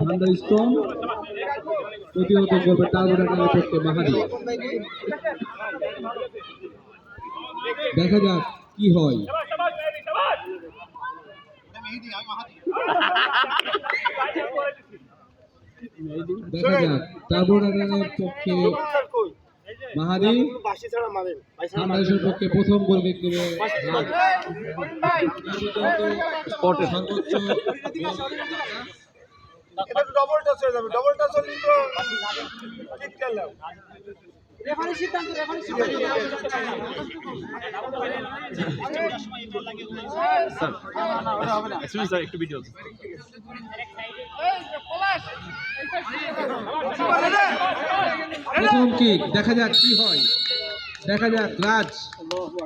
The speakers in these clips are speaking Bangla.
থান্ডারস্টর্ম প্রতিহত করবে টার্বোডাইনামিক পক্ষে মাহাদি। দেখা যাক কি হয়। দেখা যাক টার্বোডাইনামিক পক্ষে মাহাদি, থান্ডারস্টর্মের পক্ষে প্রথম গোল করবে সর্বোচ্চ ডবল টাচ হয়ে যাবে, ডবল টাচ হলে তো ঠিক খেললাম। রেফারি সিদ্ধান্ত, রেফারি সিদ্ধান্ত। স্যার একটু ভিডিও প্রথম কিক, দেখা যাক কি হয়। দেখা যাক রাজ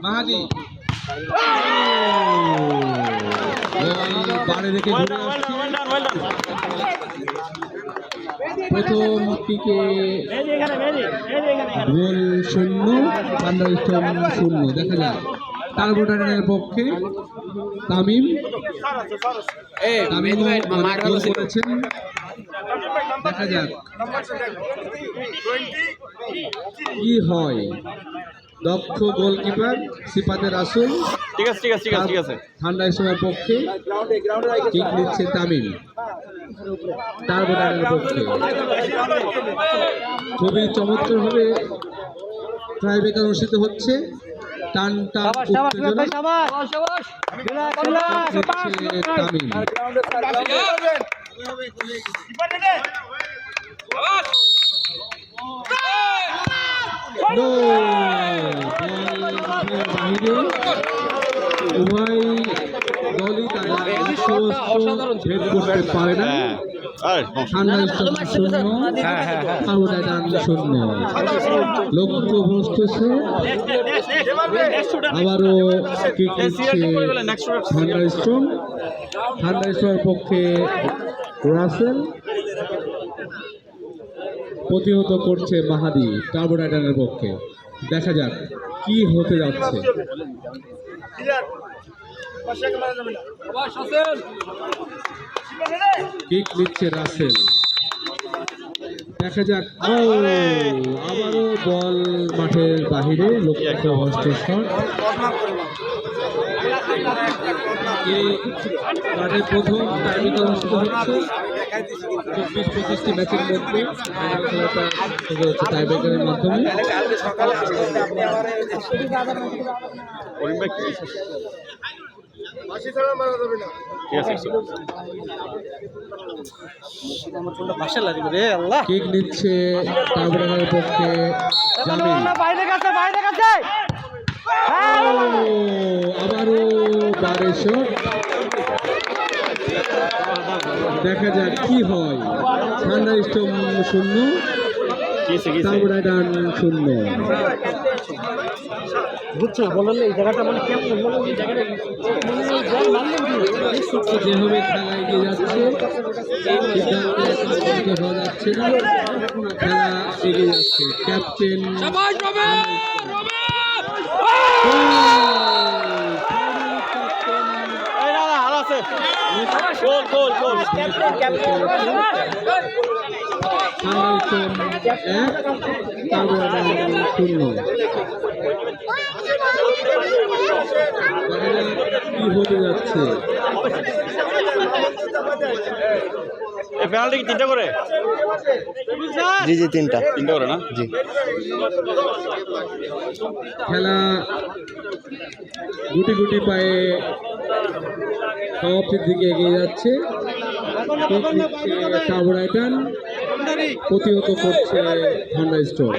মাহাদি বাড়ি রেখে ঘুরে আসছে। প্রথম কিকে গোল 0, থান্ডারস্টর্ম 0। দেখা যাক টার্বোডাইনামিকের পক্ষে তামিম গোল করেছেন। দেখা যাক কি হয়। দক্ষ গোলকিপার সিফাতে রাসুল থান্ডারস্টর্মের পক্ষে কিক নিচ্ছে তামিম টার্বোডাইনামিকের পক্ষে। খুবই চমৎকার ভাবে ট্রাইব্রেকার অনুষ্ঠিত হচ্ছে। টান টান উত্তেজনা তামিম। বাহিরে উভয় দলই তারা ভেদ করতে পারে না। থান্ডারস্টর্ম 0, টার্বোডাইনামিক 0। লক্ষ্যভ্রষ্ট সে আবারও কিক নিচ্ছে থান্ডারস্টর্ম। থান্ডারস্টর্মের পক্ষে রাসেল প্রতিহত করছে মাহাদি টার্বোডাইনামিকের পক্ষে। দেখা যাক কি হতে যাচ্ছে। কিক নিচ্ছে রাসেল। দেখা যাক আবারও বল মাঠের বাহিরে, লক্ষ্যভ্রষ্ট শট। মাঠের প্রথম টাইব্রেকার অনুষ্ঠিত হচ্ছে। 24-25টি ম্যাচের মধ্যে খেলাটা হচ্ছে টাইব্রেকারের মাধ্যমে। কিক নিচ্ছে টার্বোডাইনামিকের পক্ষে জামিল। আবারও বারে শট। দেখা যাক কি হয়। থান্ডারস্টর্ম 0, টার্বোডাইনামিক 0। বুঝছো বললে এই জায়গাটা মানে কেমন বলো, এই জায়গাটা যেভাবে খেলা এগিয়ে যাচ্ছে সিদ্ধান্তে হওয়া যাচ্ছে না। খেলা এগিয়ে যাচ্ছে। ক্যাপ্টেন কি হতে যাচ্ছে। পেনাল্টি কি 3টা করে? জি 3টা করে না? জি। খেলা গুটি গুটি পায়ে সমাপ্তির দিকে এগিয়ে যাচ্ছে। টার্বোডাইনামিক প্রতিহত করছে থান্ডারস্টর্ম।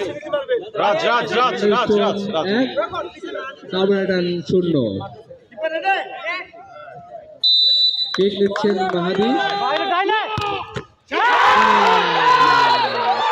টার্বোডাইনামিক 0। কিক নিচ্ছেন মাহাদি।